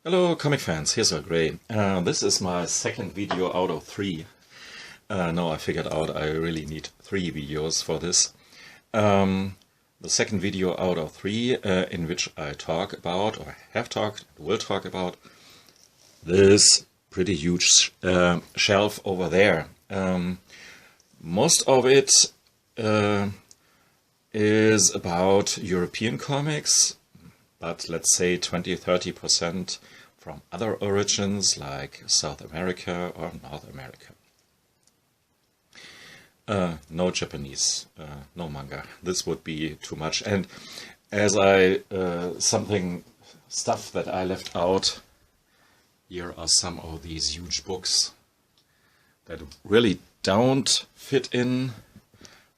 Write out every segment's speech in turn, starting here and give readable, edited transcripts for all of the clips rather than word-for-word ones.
Hello comic fans, here's Earl Grey. This is my second video out of 3. Now I figured out I really need 3 videos for this. The second video out of 3 in which I talk about, or have talked, will talk about, this pretty huge shelf over there. Most of it is about European comics, but let's say 20–30% from other origins like South America or North America. No Japanese, no manga. This would be too much. And as stuff that I left out, here are some of these huge books that really don't fit in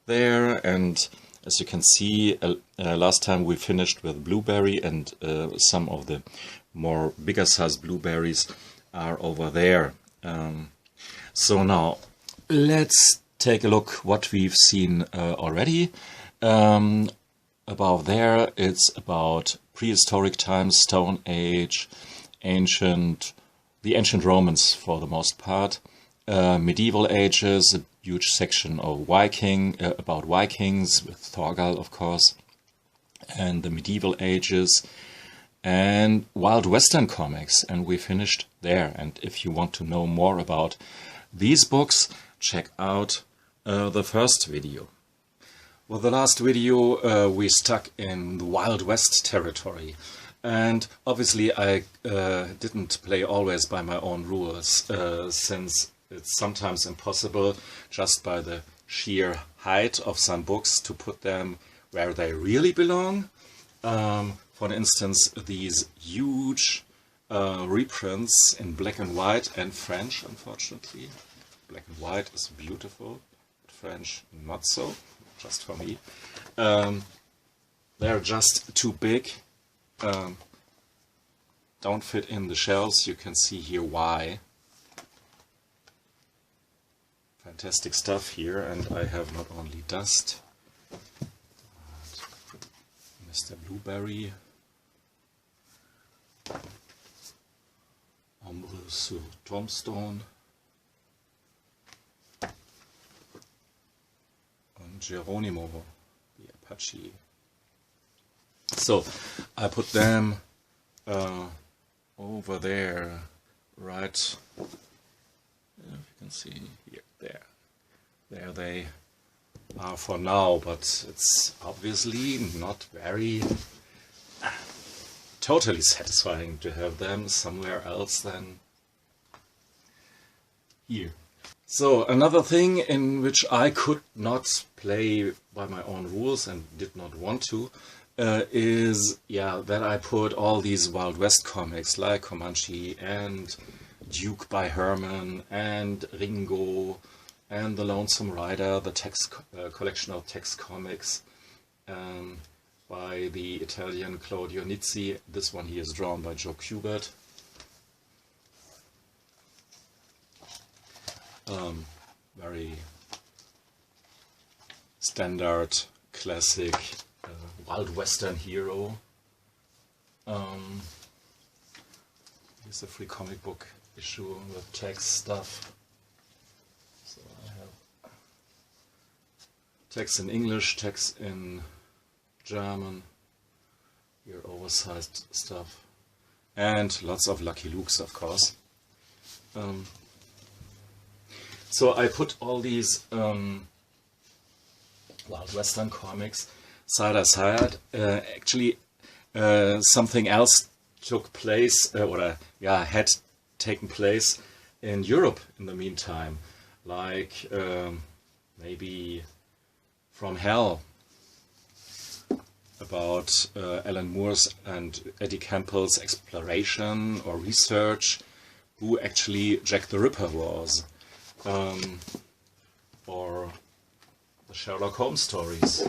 there. And as you can see, last time we finished with Blueberry, and some of the more bigger size blueberries are over there. So now let's take a look what we've seen already. Above there it's about prehistoric times, Stone Age, the ancient Romans for the most part, medieval ages, a huge section of about Vikings with Thorgal, of course, and the medieval ages, and Wild Western comics, and we finished there. And if you want to know more about these books, check out the first video. Well, the last video we stuck in the Wild West territory, and obviously I didn't play always by my own rules, since it's sometimes impossible just by the sheer height of some books to put them where they really belong. For instance, these huge reprints in black and white and French, unfortunately. Black and white is beautiful, but French not so, just for me. They're just too big, don't fit in the shelves. You can see here why. Fantastic stuff here, and I have not only dust, Mr. Blueberry, Ombre sur Tombstone, and Geronimo, the Apache. So I put them over there, right, if you can see here, there they are for now, but it's obviously not very totally satisfying to have them somewhere else than here. So another thing in which I could not play by my own rules and did not want to is that I put all these Wild West comics like Comanche and Duke by Herman and Ringo and The Lonesome Rider, the text collection of text comics by the Italian Claudio Nizzi. This one here is drawn by Joe Kubert. Very standard, classic Wild Western hero. Here's a free comic book issue with text stuff. So I have text in English, text in German, here oversized stuff, and lots of Lucky Lukes, of course. So I put all these Wild Western comics side by side. Actually, something else took place, had taken place in Europe in the meantime, like maybe From Hell, about Alan Moore's and Eddie Campbell's exploration or research who actually Jack the Ripper was, or the Sherlock Holmes stories.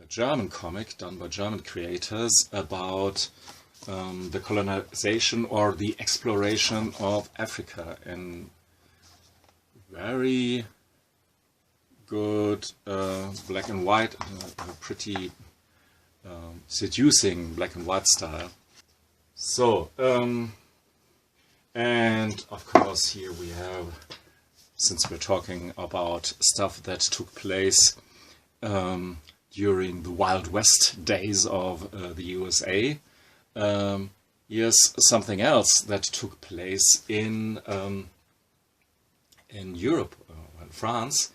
A German comic done by German creators about the colonization or the exploration of Africa in very good black and white, a pretty seducing black and white style. So, and of course here we have, since we're talking about stuff that took place during the Wild West days of the USA, here's something else that took place in Europe, in France.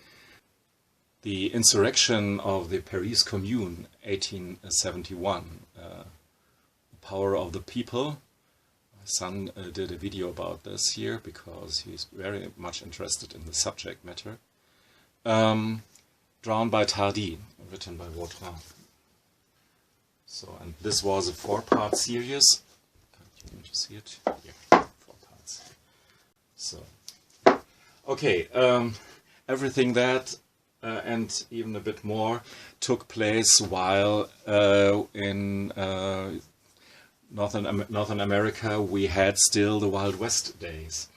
The insurrection of the Paris Commune, 1871, the power of the people. My son did a video about this here because he's very much interested in the subject matter. Drawn by Tardi, written by Vautrin. So, and this was a 4-part series. You can just see it. Yeah, 4 parts. So, okay, everything that and even a bit more took place while in Northern America we had still the Wild West days.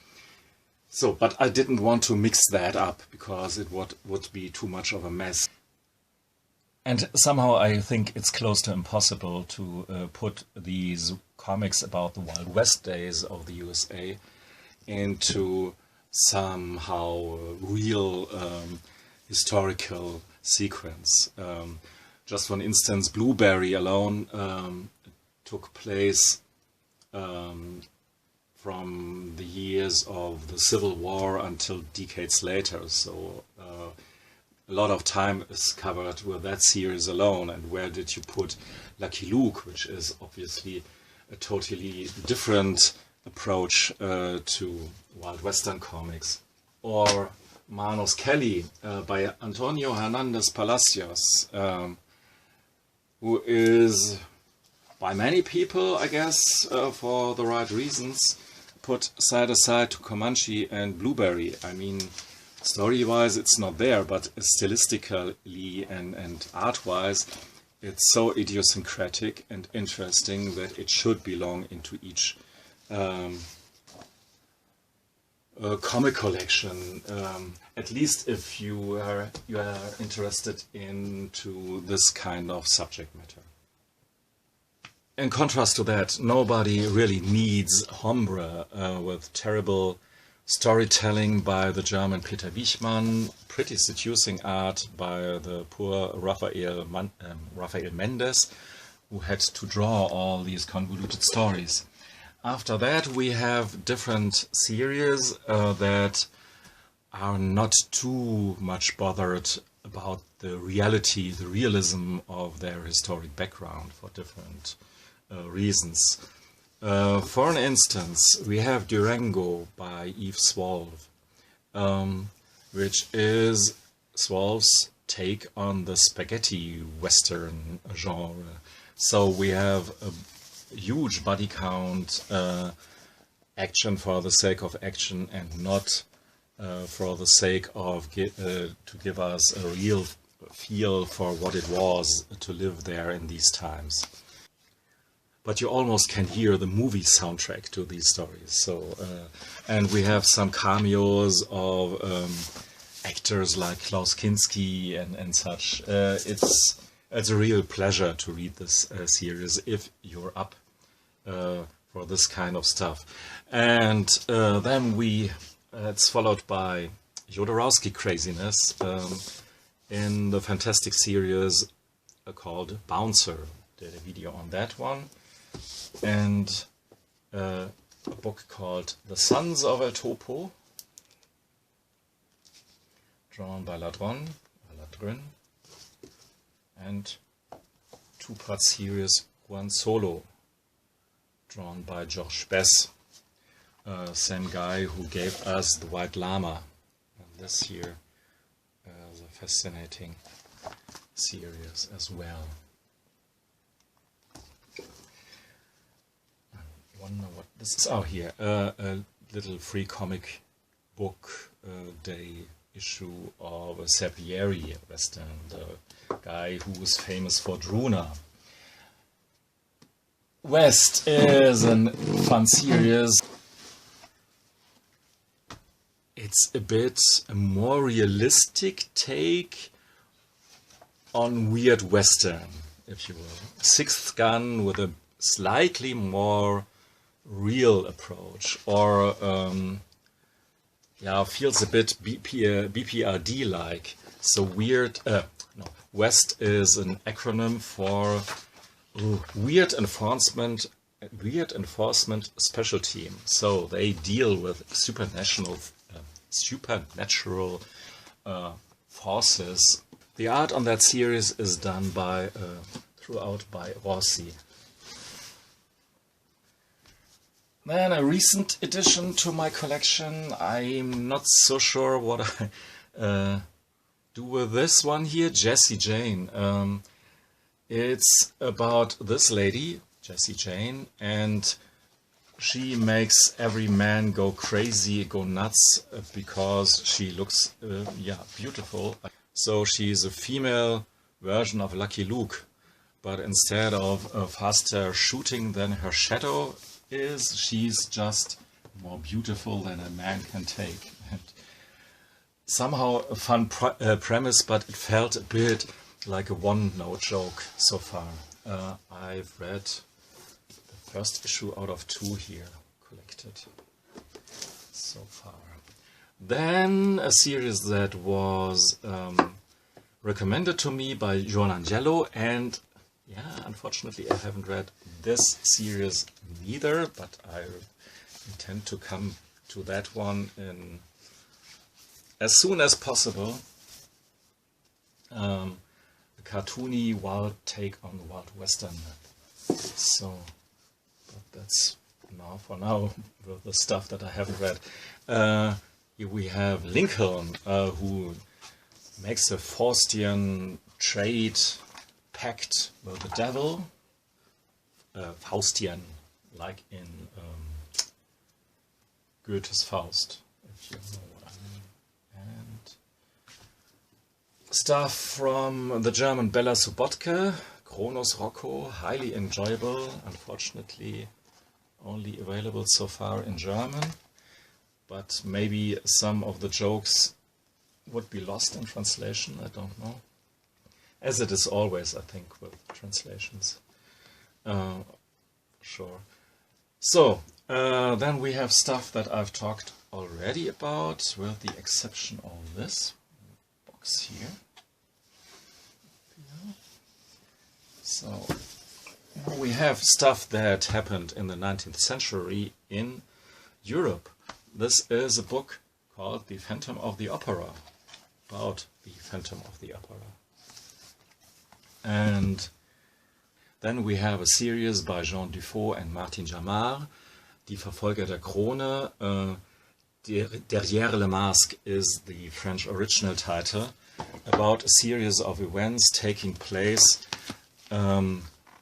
So, but I didn't want to mix that up because it would be too much of a mess. And somehow I think it's close to impossible to put these comics about the Wild West days of the USA into somehow real historical sequence. Just for instance, Blueberry alone took place from the years of the Civil War until decades later. So a lot of time is covered with that series alone. And where did you put Lucky Luke, which is obviously a totally different approach to Wild Western comics? Or Manos Kelly by Antonio Hernandez Palacios, who is, by many people, I guess, for the right reasons, put side aside to Comanche and Blueberry. I mean, story-wise it's not there, but stylistically and art-wise it's so idiosyncratic and interesting that it should belong into each comic collection, at least if you are interested into this kind of subject matter. In contrast to that, nobody really needs Hombre with terrible storytelling by the German Peter Wichmann, pretty seducing art by the poor Raphael Mendes, who had to draw all these convoluted stories. After that we have different series that are not too much bothered about the reality, the realism of their historic background for different reasons. For an instance, we have Durango by Yves Swalve, which is Swalve's take on the spaghetti western genre. So we have a huge body count, action for the sake of action and not for the sake of to give us a real feel for what it was to live there in these times. But you almost can hear the movie soundtrack to these stories. So, and we have some cameos of actors like Klaus Kinski and such. It's a real pleasure to read this series if you're up for this kind of stuff. And then it's followed by Jodorowsky craziness in the fantastic series called Bouncer. Did a video on that one. And a book called The Sons of El Topo, drawn by Ladron, and 2-part series Juan Solo, drawn by Georges Bess, same guy who gave us The White Llama. And this here is a fascinating series as well. I wonder what this is. Oh, here, a little free comic book day issue of a Serpieri Western, the guy who was famous for Druna. West is a fun series. It's a bit a more realistic take on weird Western. if you will. Sixth gun with a slightly more real approach, or yeah, feels a bit BPRD-like. So weird. No, WEST is an acronym for Weird Enforcement Special Team. So they deal with supernatural forces. The art on that series is done by throughout by Rossi. Then a recent addition to my collection. I'm not so sure what I do with this one here, Jessie Jane. It's about this lady, Jessie Jane, and she makes every man go crazy, go nuts, because she looks, yeah, beautiful. So she's a female version of Lucky Luke, but instead of faster shooting than her shadow is, she's just more beautiful than a man can take. And somehow a fun premise, but it felt a bit like a one-note joke so far. I've read the first issue out of 2 here collected so far. Then a series that was recommended to me by Joan Angelo, and yeah, unfortunately I haven't read this series neither, but I intend to come to that one in as soon as possible. A cartoony wild take on the Wild Western. So, but that's now for now with the stuff that I haven't read. Here we have Lincoln, who makes a Faustian trade pact with the devil. Faustian, like in Goethe's Faust, if you know what I mean. And stuff from the German Bella Subotke, Kronos Rocco, highly enjoyable, unfortunately only available so far in German, but maybe some of the jokes would be lost in translation, I don't know. As it is always, I think, with translations. Sure. So, then we have stuff that I've talked already about, with the exception of this box here. So, we have stuff that happened in the 19th century in Europe. This is a book called The Phantom of the Opera, about the Phantom of the Opera. And then we have a series by Jean Dufault and Martin Jamard, Die Verfolger der Krone. Derrière le Masque is the French original title, about a series of events taking place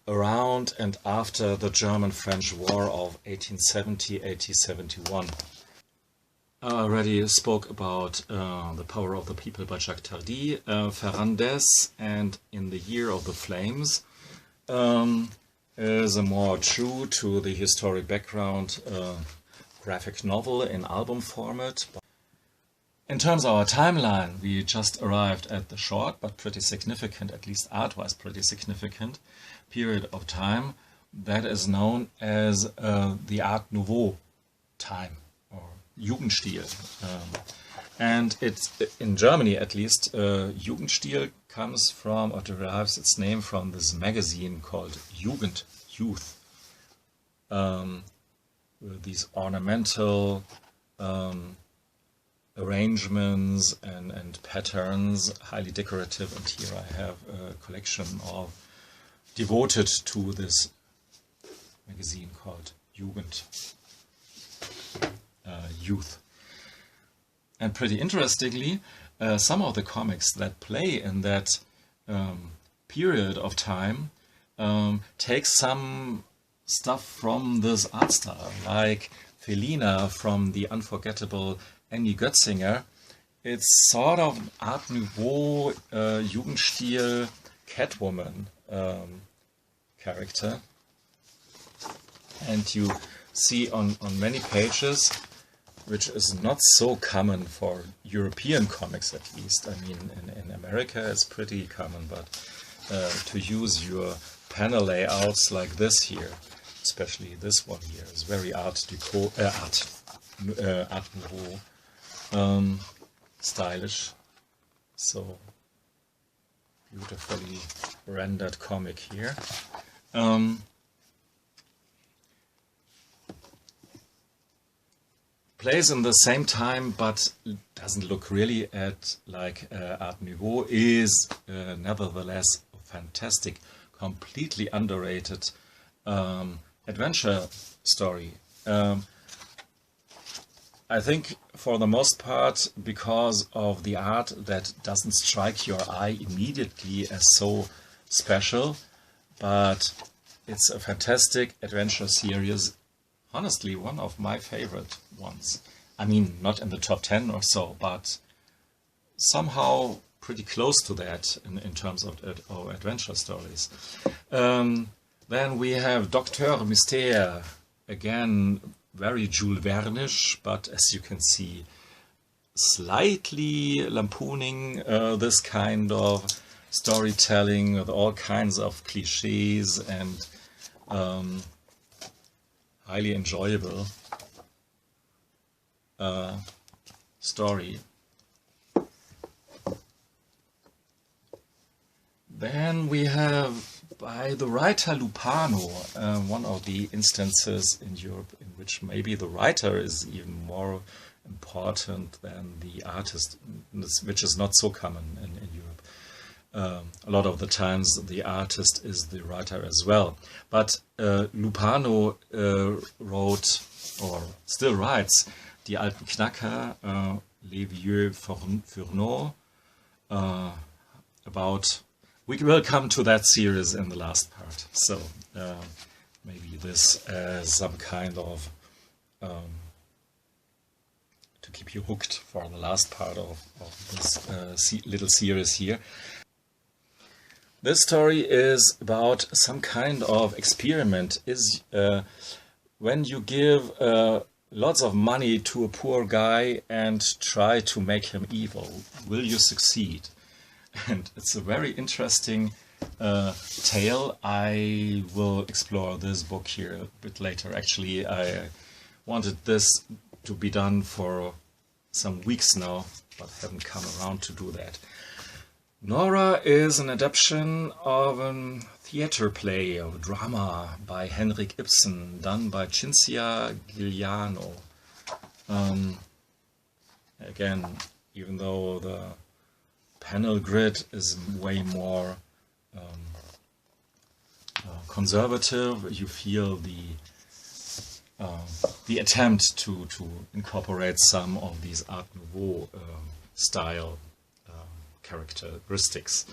around and after the German-French War of 1870-1871. I already spoke about The Power of the People by Jacques Tardi, Ferrandez, and In the Year of the Flames is a more true to the historic background graphic novel in album format. In terms of our timeline, we just arrived at the short but pretty significant, at least art-wise pretty significant, period of time that is known as the Art Nouveau time, or Jugendstil. And it's, in Germany at least, Jugendstil comes from, or derives its name from, this magazine called Jugend, Youth. With these ornamental arrangements and patterns, highly decorative. And here I have a collection of devoted to this magazine called Jugend, Youth. And pretty interestingly, some of the comics that play in that period of time take some stuff from this art style, like Felina from the unforgettable Annie Götzinger. It's sort of an Art Nouveau, Jugendstil Catwoman character. And you see on many pages, which is not so common for European comics at least. I mean, in America it's pretty common, but to use your panel layouts like this here, especially this one here. It's very Art Deco, Art Nouveau, stylish. So beautifully rendered comic here. Plays in the same time, but doesn't look really at like Art Nouveau, is nevertheless a fantastic, completely underrated adventure story. I think for the most part because of the art that doesn't strike your eye immediately as so special, but it's a fantastic adventure series. Honestly, one of my favorite ones. I mean, not in the top 10 or so, but somehow pretty close to that in terms of adventure stories. Then we have Docteur Mystère, again, very Jules Verne-ish, but as you can see, slightly lampooning this kind of storytelling with all kinds of cliches and highly enjoyable story. Then we have, by the writer Lupano, one of the instances in Europe in which maybe the writer is even more important than the artist, which is not so common in Europe. A lot of the times the artist is the writer as well. But Lupano wrote, or still writes, Die alten Knacker, Les vieux fourneaux, about... We will come to that series in the last part, so maybe this as some kind of to keep you hooked for the last part of this little series here. This story is about some kind of experiment. Is when you give lots of money to a poor guy and try to make him evil, will you succeed? And it's a very interesting tale. I will explore this book here a bit later. Actually, I wanted this to be done for some weeks now, but haven't come around to do that. Nora is an adaptation of a theatre play, of a drama by Henrik Ibsen, done by Cinzia Giuliano. Again, even though the panel grid is way more conservative, you feel the attempt to incorporate some of these Art Nouveau style characteristics.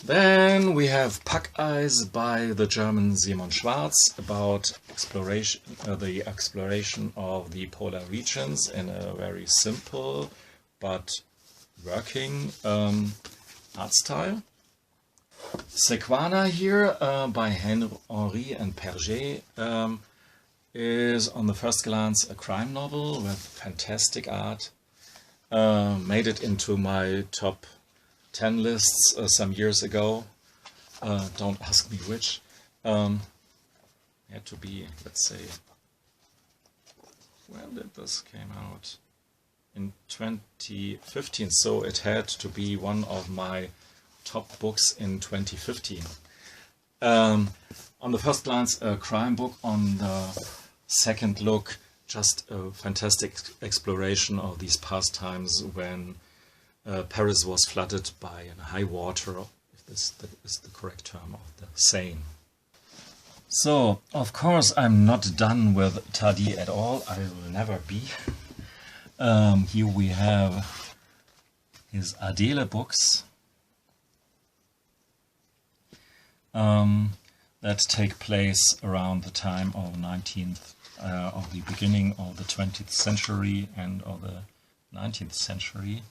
Then we have Pack Eyes by the German Simon Schwarz, about exploration, the exploration of the polar regions in a very simple but working art style. Sequana here by Henri and Perget is on the first glance a crime novel with fantastic art. Made it into my top 10 lists some years ago. Don't ask me which. Had to be, let's say, when did this came out? In 2015, so it had to be one of my top books in 2015. On the first glance, a crime book. On the second look, just a fantastic exploration of these past times when Paris was flooded by high water, if this is the correct term, of the Seine. So, of course, I'm not done with Tardi at all. I will never be. Here we have his Adele books that take place around the time of the beginning of the 20th century and of the 19th century.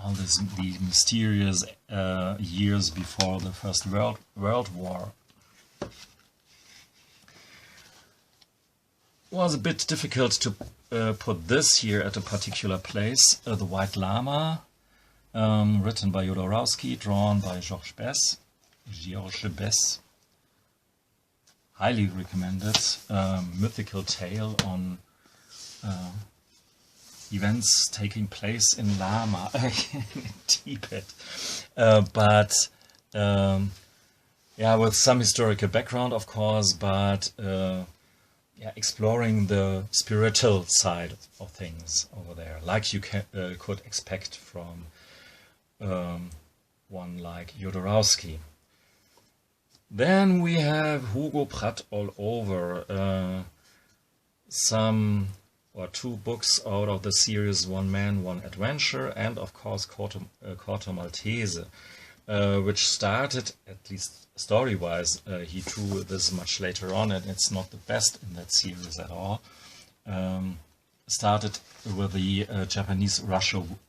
All the mysterious years before the First World War. It was a bit difficult to put this here at a particular place. The White Llama, written by Jodorowsky, drawn by Georges Bess. Grzegorz. Highly recommended. Mythical tale on events taking place in Lama, in Tibet. Yeah, with some historical background, of course, but yeah, exploring the spiritual side of things over there, like you could expect from one like Jodorowsky. Then we have Hugo Pratt all over. Some or two books out of the series One Man, One Adventure, and of course Corto Maltese, which started, at least story-wise, he drew this much later on, and it's not the best in that series at all. Started with the Japanese-Russian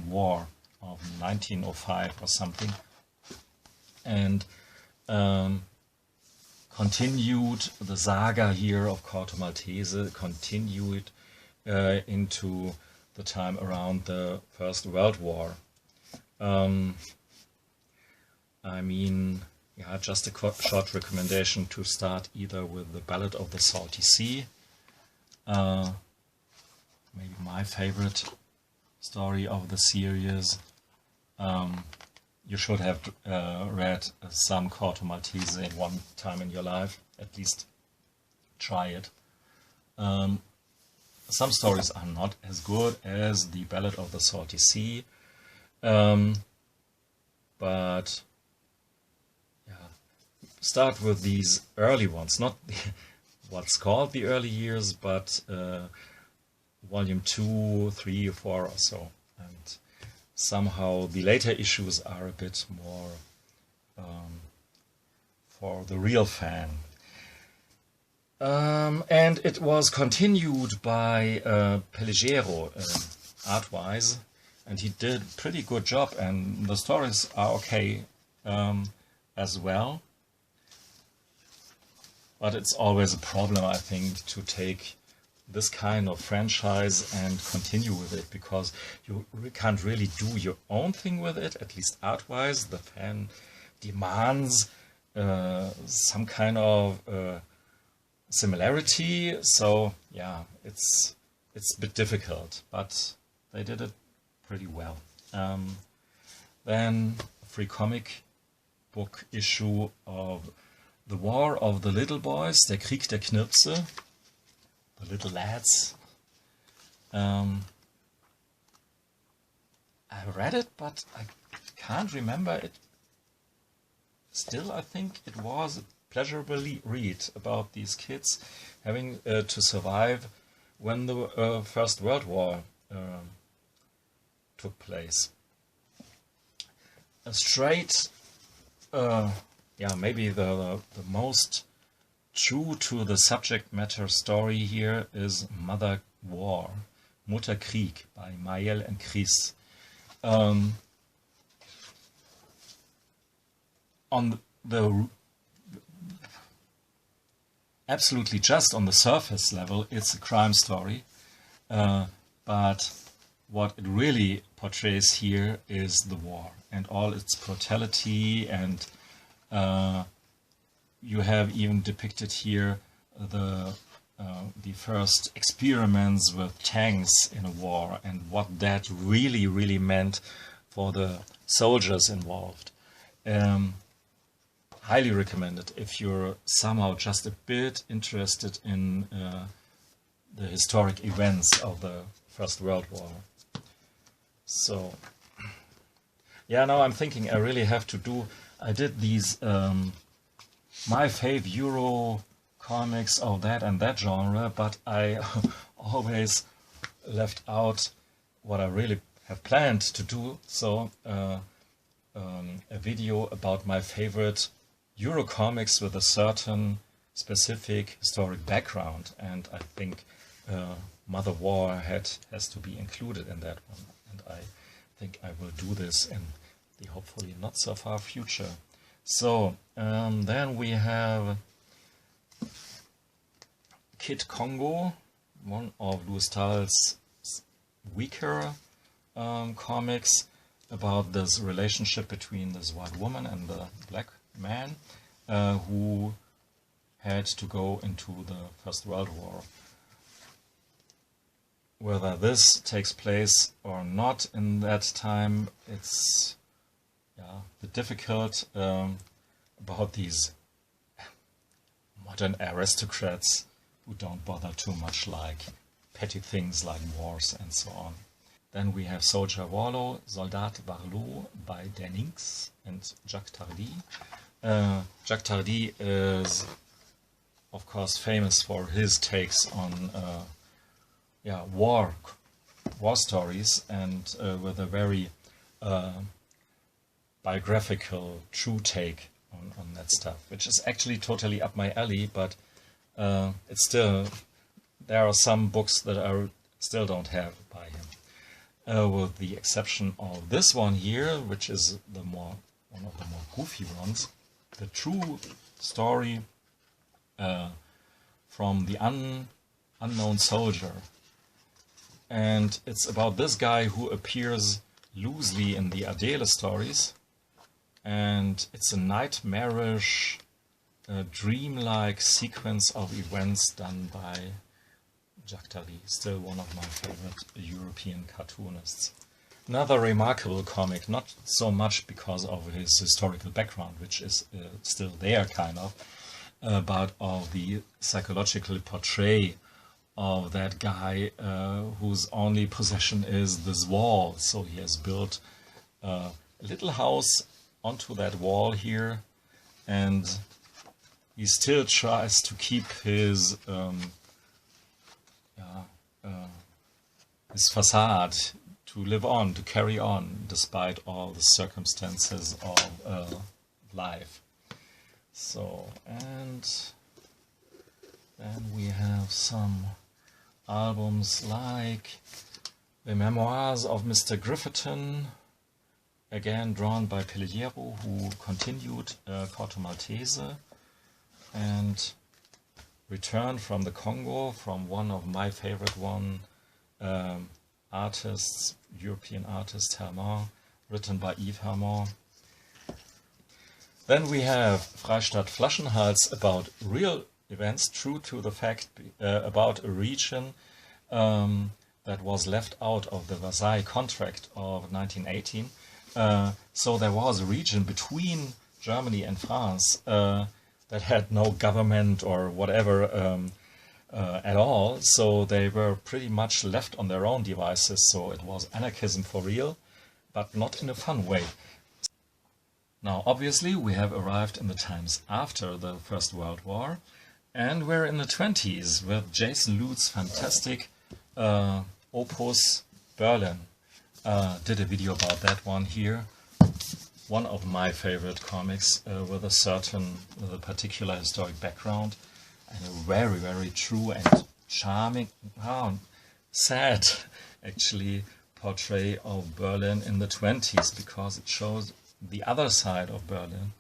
War of 1905 or something, and continued the saga here of Corto Maltese, continued into the time around the First World War. I mean, yeah, just a short recommendation to start either with the Ballad of the Salty Sea, maybe my favorite story of the series. You should have read some Corto Maltese in one time in your life, at least try it. Some stories are not as good as the Ballad of the Salty Sea, but yeah, start with these early ones, not what's called the early years, but volume 2, 3, 4 or so. And somehow the later issues are a bit more for the real fan. And it was continued by Pelliggero art-wise, and he did a pretty good job, and the stories are okay as well. But it's always a problem, I think, to take this kind of franchise and continue with it, because you can't really do your own thing with it, at least art-wise. The fan demands some kind of similarity, so yeah, it's a bit difficult, but they did it pretty well. Then a free comic book issue of The War of the Little Boys, Der Krieg der Knirpse, the little lads. I read it, but I can't remember it. Still, I think it was a pleasurable read about these kids having to survive when the First World War took place. A straight, yeah, maybe the most true to the subject matter story here is Mother War, Mutterkrieg by Mael and Chris. On the absolutely just on the surface level, it's a crime story, but what it really portrays here is the war and all its brutality, and you have even depicted here the first experiments with tanks in a war and what that really meant for the soldiers involved. Highly recommended if you're somehow just a bit interested in the historic events of the First World War. So, yeah, now I'm thinking I really have to do, I did these my fave Euro comics of that and that genre, but I always left out what I really have planned to do. So a video about my favorite Euro comics with a certain specific historic background, and I think Mother War has to be included in that one, and I think I will do this in the hopefully not so far future. So then we have Kid Congo, one of loustal's weaker comics, about this relationship between this white woman and the black man who had to go into the First World War. Whether this takes place or not in that time, it's the difficult about these modern aristocrats who don't bother too much like petty things like wars and so on. Then we have Soldier Warlow, Soldat Warlow by Dennings and Jacques Tardi. Jacques Tardi is, of course, famous for his takes on war stories, and with a very biographical, true take on that stuff, which is actually totally up my alley, but it's still, there are some books that I still don't have by him. With the exception of this one here, which is one of the more goofy ones, the true story from the unknown soldier. And it's about this guy who appears loosely in the Adele stories, and it's a nightmarish, dreamlike sequence of events done by Jacques Tardi, still one of my favorite European cartoonists. Another remarkable comic, not so much because of his historical background, which is still there kind of, but of the psychological portray of that guy whose only possession is this wall. So he has built a little house onto that wall here, and he still tries to keep his facade, to live on, to carry on, despite all the circumstances of life. So, and then we have some albums like The Memoirs of Mr. Grifferton, again drawn by Pelliero, who continued Corto Maltese, and Return from the Congo, from one of my favorite artists, European artist, Hermann, written by Yves Hermann. Then we have Freistaat Flaschenhals, about real events, true to the fact, about a region that was left out of the Versailles Contract of 1918. So there was a region between Germany and France that had no government or whatever at all, so they were pretty much left on their own devices. So it was anarchism for real, but not in a fun way. Now obviously we have arrived in the times after the First World War, and we're in the 20s with Jason Lutz's fantastic opus Berlin. Did a video about that one here. One of my favorite comics with a particular historic background, and a very, very true and charming, sad actually, portray of Berlin in the 20s, because it shows the other side of Berlin,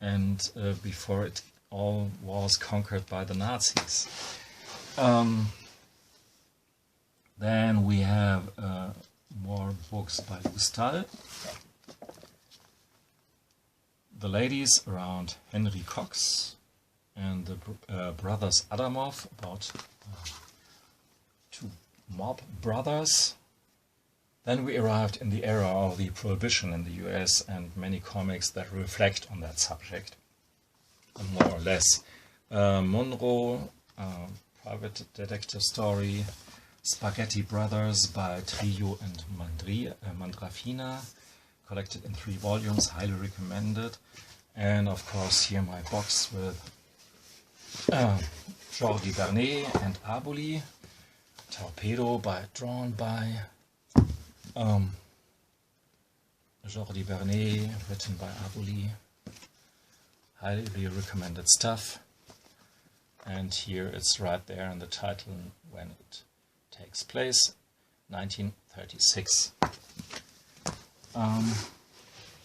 and before it all was conquered by the Nazis. Then we have more books by loustal. The Ladies around Henry Cox and the brothers Adamov, about two mob brothers. Then we arrived in the era of the Prohibition in the US, and many comics that reflect on that subject, more or less. Monroe, private detective story. Spaghetti Brothers by Trio and Mandrafina, collected in 3 volumes, highly recommended. And of course here my box with Jordi Bernet and Aboli, Torpedo drawn by Jordi Bernet, written by Aboli. Highly recommended stuff. And here it's right there in the title when it takes place, 1936.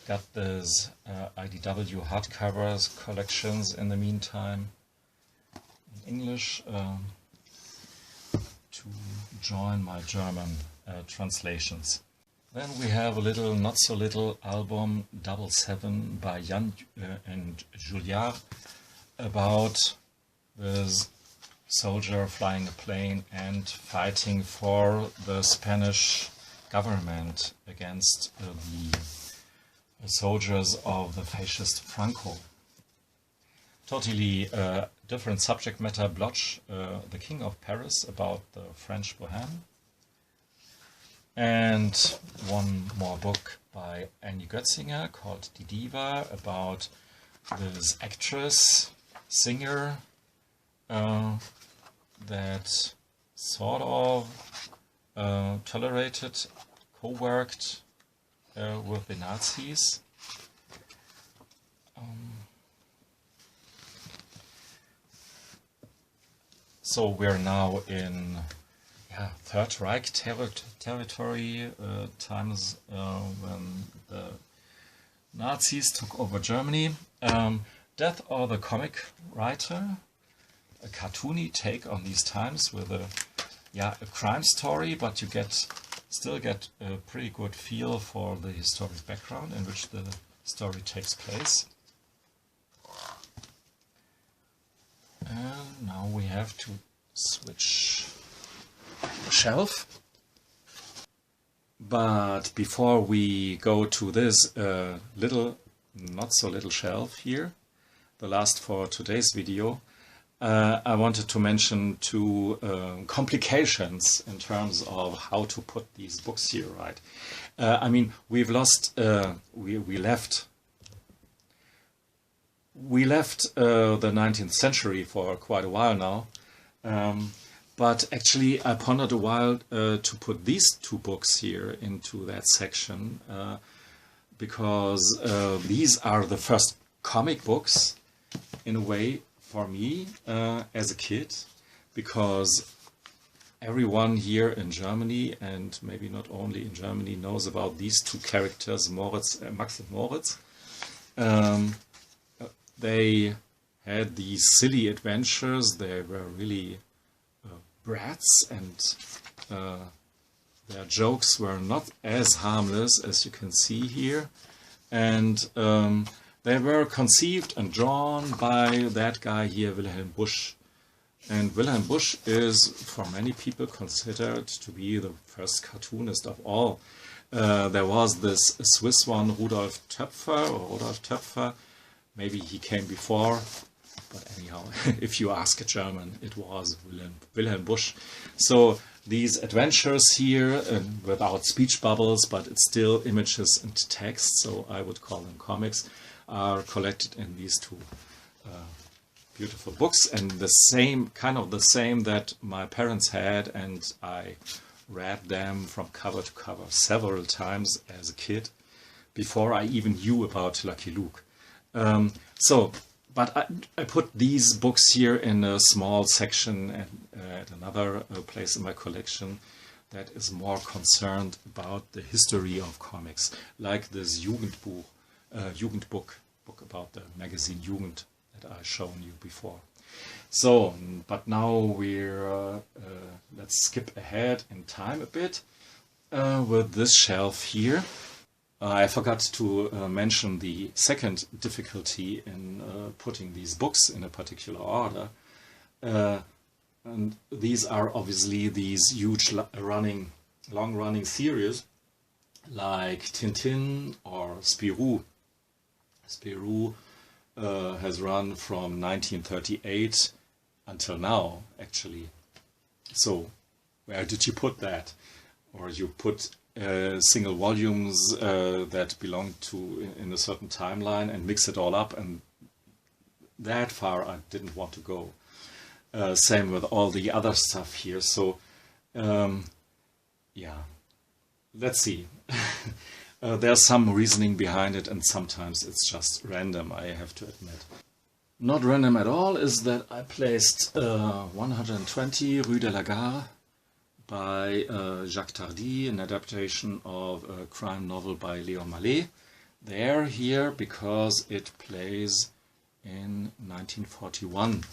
Got these IDW hardcovers collections in the meantime in English to join my German translations. Then we have a little, not so little album, Double Seven by Jan and Juliard, about this soldier flying a plane and fighting for the Spanish government against the soldiers of the fascist Franco. Totally different subject matter. Bloch, the King of Paris, about the French Bohème. And one more book by Annie Götzinger called Die Diva, about this actress, singer, that sort of tolerated, co-worked with the Nazis. So we're now in Third Reich territory, times when the Nazis took over Germany. Death of the Comic Writer, a cartoony take on these times with a crime story, but you still get a pretty good feel for the historic background in which the story takes place. And now we have to switch the shelf. But before we go to this little, not so little shelf here, the last for today's video, I wanted to mention two complications in terms of how to put these books here, right? I mean, we've lost, we left the 19th century for quite a while now, but actually I pondered a while to put these two books here into that section, because these are the first comic books, in a way, for me as a kid, because everyone here in Germany, and maybe not only in Germany, knows about these two characters, Max and Moritz. They had these silly adventures. They were really brats, and their jokes were not as harmless as you can see here. And they were conceived and drawn by that guy here, Wilhelm Busch. And Wilhelm Busch is, for many people, considered to be the first cartoonist of all. There was this Swiss one, Rudolf Töpfer. Maybe he came before, but anyhow, if you ask a German, it was Wilhelm Busch. So these adventures here, without speech bubbles, but it's still images and text, so I would call them comics, are collected in these two beautiful books, and the same, kind of the same that my parents had, and I read them from cover to cover several times as a kid, before I even knew about Lucky Luke. But I put these books here in a small section at another place in my collection that is more concerned about the history of comics, like this Jugendbook book about the magazine Jugend that I've shown you before. So, but now we're, let's skip ahead in time a bit with this shelf here. I forgot to mention the second difficulty in putting these books in a particular order. And these are obviously these huge long-running series like Tintin or Spirou. Spirou has run from 1938 until now, actually. So where did you put that? Or you put single volumes that belong to in a certain timeline and mix it all up, and that far I didn't want to go. Same with all the other stuff here. So yeah, let's see. There's some reasoning behind it, and sometimes it's just random, I have to admit. Not random at all is that I placed 120 Rue de la Gare by Jacques Tardi, an adaptation of a crime novel by Léon Mallet. There, here, because it plays in 1941,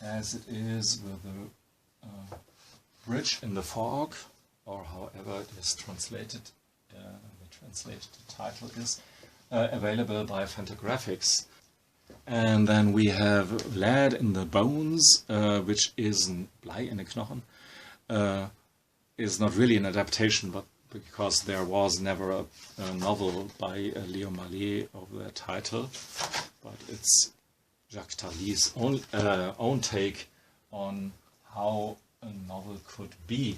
as it is with the bridge in the fog or however it is translated, the title is, available by Fantagraphics. And then we have Lead in the Bones, which is Blei in the Knochen. Is not really an adaptation, but because there was never a novel by Leo Mallet of that title, but it's Jacques Tardi's own take on how a novel could be.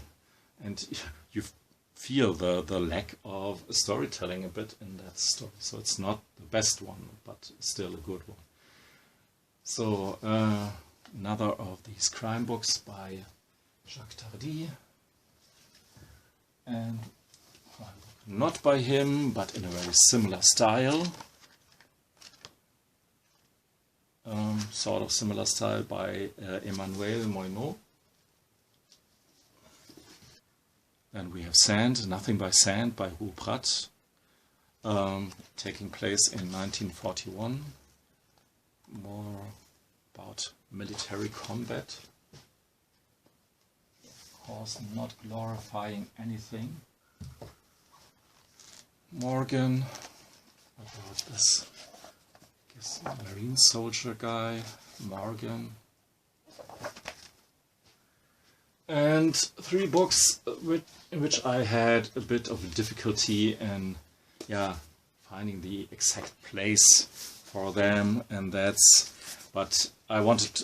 And you feel the lack of storytelling a bit in that story. So it's not the best one, but still a good one. So another of these crime books by Jacques Tardi. And not by him, but in a very similar style. Sort of similar style by Emmanuel Moinot. Then we have Sand, Nothing by Sand by Hugo Pratt, taking place in 1941. More about military combat. Of course, not glorifying anything. Morgan, about this, I guess, marine soldier guy, Morgan. And 3 books in which I had a bit of difficulty in finding the exact place for them, and but I wanted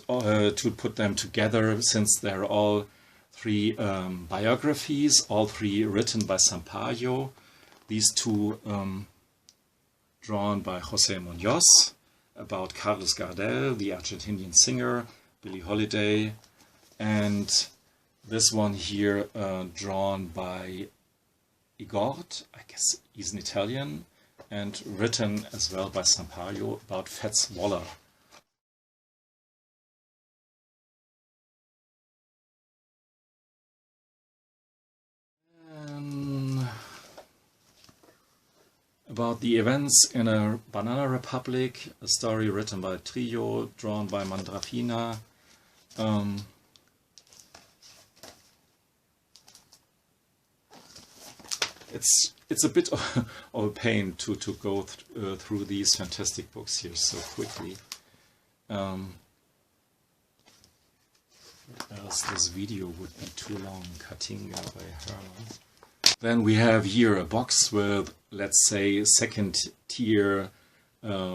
to put them together since they're all 3 biographies, all 3 written by Sampaio. These 2 drawn by José Muñoz about Carlos Gardel, the Argentinian singer, Billie Holiday, and this one here drawn by Igor, I guess he's an Italian, and written as well by Sampaio about Fats Waller. About the events in a banana republic, a story written by Trio, drawn by Mandrafina. It's a bit of a pain to go through these fantastic books here so quickly. Else this video would be too long. Katinga by Herman. Then we have here a box with, let's say, second-tier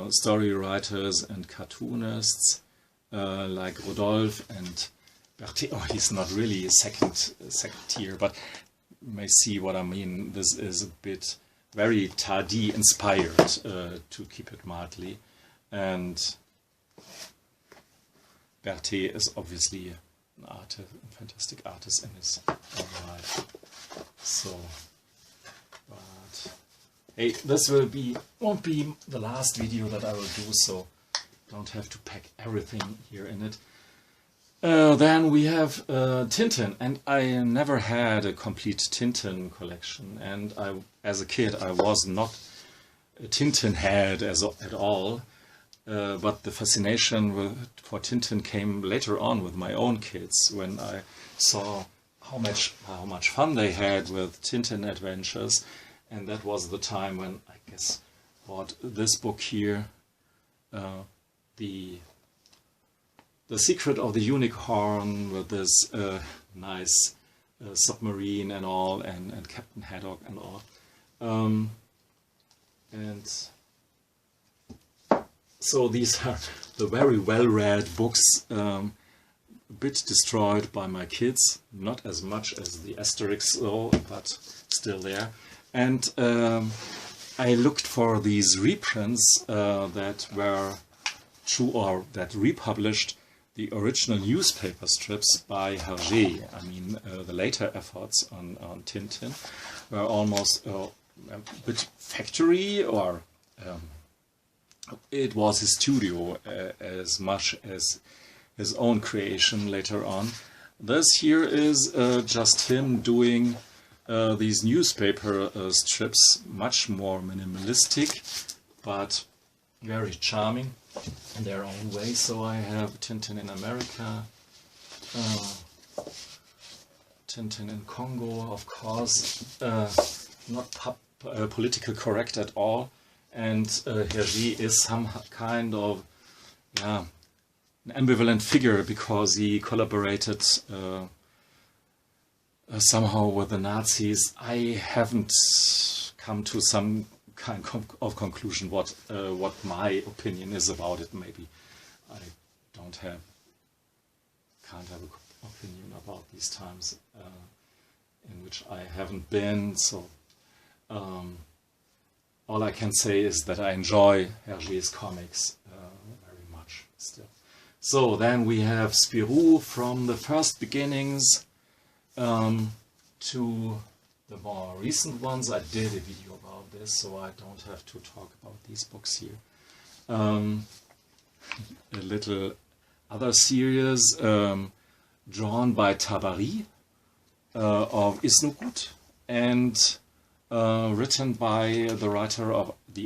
story writers and cartoonists like Rodolphe and Berthet. Oh, he's not really a second tier, but you may see what I mean. This is a bit very Tardi inspired, to keep it mildly, and Berthet is obviously an artist, a fantastic artist in his own right. So, but hey, this won't be the last video that I will do, so don't have to pack everything here in it. Then we have Tintin, and I never had a complete Tintin collection, and as a kid I was not a Tintin head at all, but the fascination for Tintin came later on with my own kids, when I saw how much fun they had with Tintin adventures, and that was the time when I guess bought this book here, The Secret of the Unicorn, with this nice submarine and all, and Captain Haddock and all. And so these are the very well-read books, a bit destroyed by my kids, not as much as the Asterix though, but still there. And I looked for these reprints that were true, or that republished the original newspaper strips by Hergé. I mean, the later efforts on Tintin were almost a bit factory, or it was his studio as much as his own creation later on. This here is just him doing these newspaper strips, much more minimalistic, but very charming in their own way. So I have Tintin in America, Tintin in Congo, of course, not political correct at all. And Hergé is some kind of, yeah, an ambivalent figure because he collaborated somehow with the Nazis. I haven't come to some kind of conclusion what my opinion is about it. Maybe I can't have an opinion about these times in which I haven't been. So all I can say is that I enjoy Hergé's comics very much still. So then we have Spirou from the first beginnings to the more recent ones. I did a video about this, so I don't have to talk about these books here. A little other series drawn by Tardi of Isnogut and written by the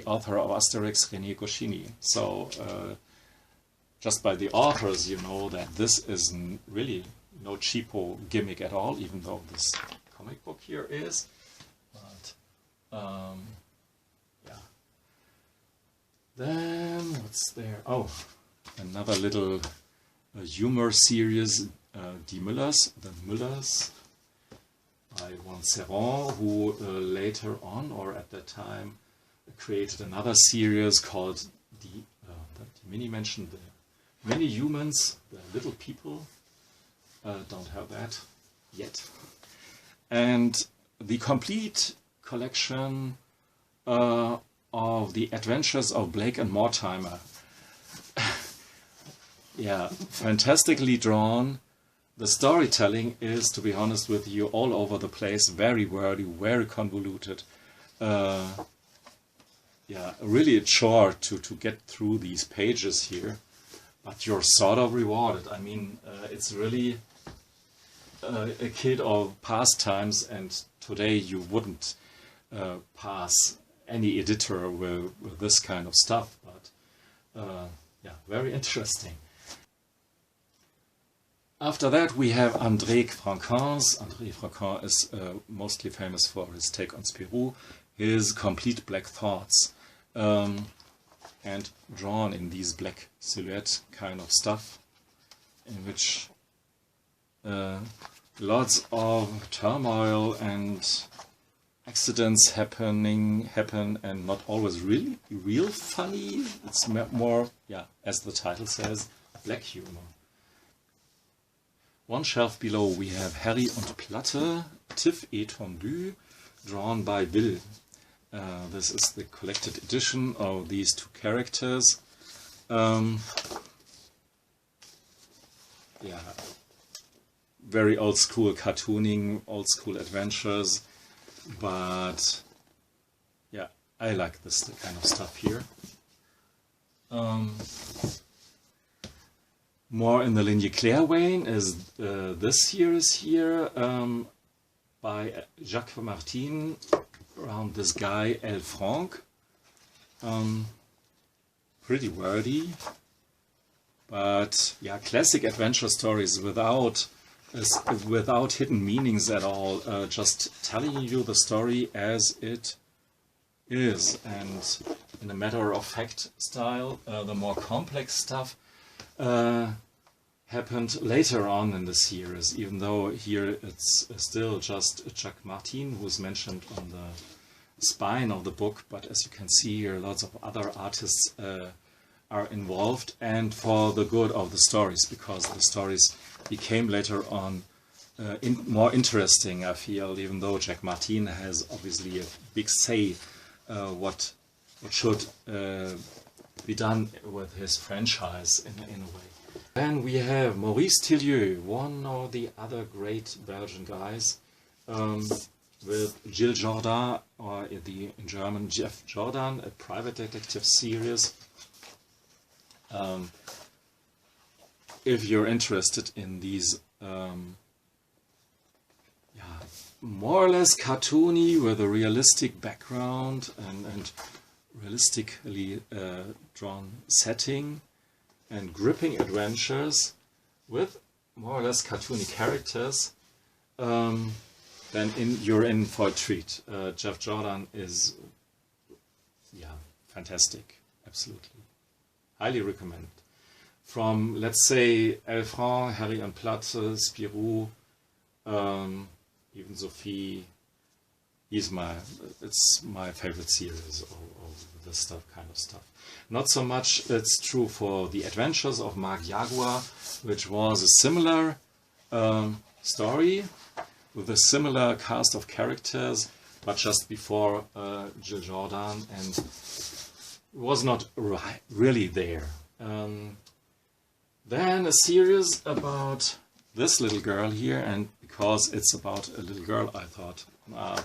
author of Asterix, René Goscinny. So just by the authors, you know that this is really no cheapo gimmick at all, even though this comic book here is. But yeah. Then what's there? Oh, another little humor series, Die Müllers, the Müllers, by Juan Serron, who later on, or at that time, created another series called Die Mini-Menschen, the Mini-Humans, the Little People. Don't have that yet. And the complete collection of the Adventures of Blake and Mortimer. Yeah, fantastically drawn. The storytelling is, to be honest with you, all over the place, very wordy, very convoluted. Yeah, really a chore to get through these pages here, but you're sort of rewarded. I mean, it's really a kid of past times, and today you wouldn't pass any editor with this kind of stuff, but yeah, very interesting. After that we have André Franquin's. André Franquin is mostly famous for his take on Spirou, his complete black thoughts, and drawn in these black silhouette kind of stuff, in which lots of turmoil and accidents happen, and not always really real funny. It's more, yeah, as the title says, black humor. One shelf below we have Harry und Platte, Tiff étendu, drawn by Will. This is the collected edition of these two characters. Yeah, very old school cartooning, old school adventures, but yeah, I like this kind of stuff here. More in the Ligne Claire vein is this series here by Jacques Martin, around this guy L. Franck. Pretty wordy, but yeah, classic adventure stories without hidden meanings at all, just telling you the story as it is, and in a matter-of-fact style. The more complex stuff happened later on in the series, even though here it's still just Jacques Martin who's mentioned on the spine of the book, but as you can see here, lots of other artists are involved, and for the good of the stories, because the stories became later on more interesting, I feel, even though Jacques Martin has obviously a big say what should be done with his franchise in a way. Then we have Maurice Tillieu, one or the other great Belgian guys, with Gilles Jordan, or in German Jeff Jordan, a private detective series. If you're interested in these more or less cartoony with a realistic background and realistically drawn setting and gripping adventures with more or less cartoony characters, then you're in for a treat. Jeff Jordan is, yeah, fantastic, absolutely. Highly recommend. From, let's say, Elfran, Harry and Platze, Spirou, even Sophie, it's my favorite series of this kind of stuff. Not so much it's true for The Adventures of Marc Jaguar, which was a similar story with a similar cast of characters, but just before Jill Jordan, and was not really there. Then a series about this little girl here, and because it's about a little girl, I thought,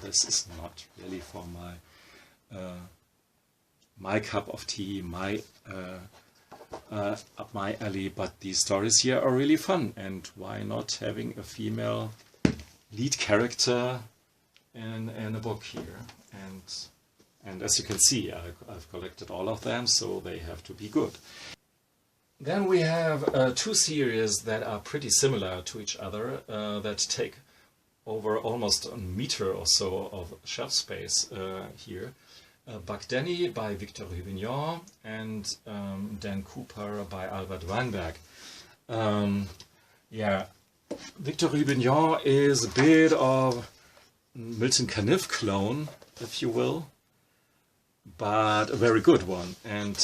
this is not really for my cup of tea, up my alley, but these stories here are really fun, and why not having a female lead character in a book here? And as you can see, I've collected all of them, so they have to be good. Then we have two series that are pretty similar to each other, that take over almost a meter or so of shelf space here. Buck Denny by Victor Rubignon and Dan Cooper by Albert Weinberg. Yeah, Victor Rubignon is a bit of Milton Caniff clone, if you will, but a very good one. And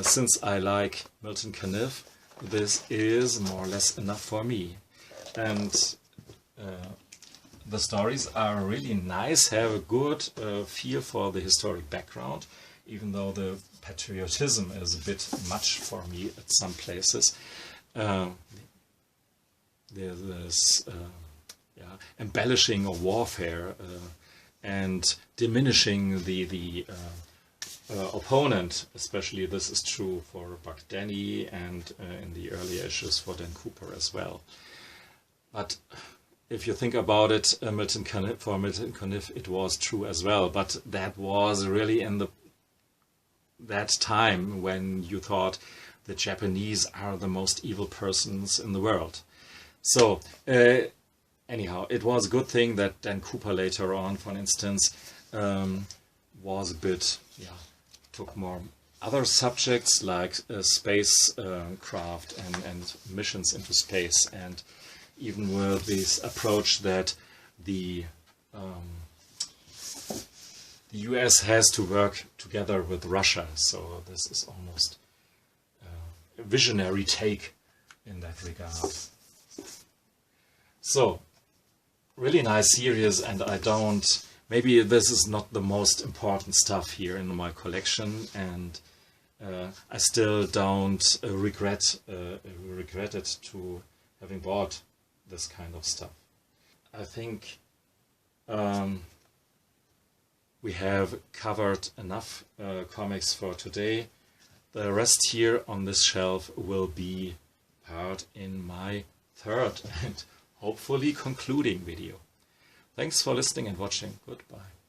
since I like Milton Caniff, this is more or less enough for me. And the stories are really nice, have a good feel for the historic background, even though the patriotism is a bit much for me at some places. There's this embellishing of warfare and diminishing the opponent. Especially this is true for Buck Denny and in the early issues for Dan Cooper as well. But if you think about it, for Milton Caniff it was true as well, but that was really in that time when you thought the Japanese are the most evil persons in the world. So anyhow, it was a good thing that Dan Cooper later on, for instance, was a bit, took more other subjects like space craft and missions into space, and even with this approach that the US has to work together with Russia. So this is almost a visionary take in that regard. So, really nice series, and maybe this is not the most important stuff here in my collection, and I still don't regret it to having bought this kind of stuff. I think we have covered enough comics for today. The rest here on this shelf will be part in my third and hopefully concluding video. Thanks for listening and watching. Goodbye.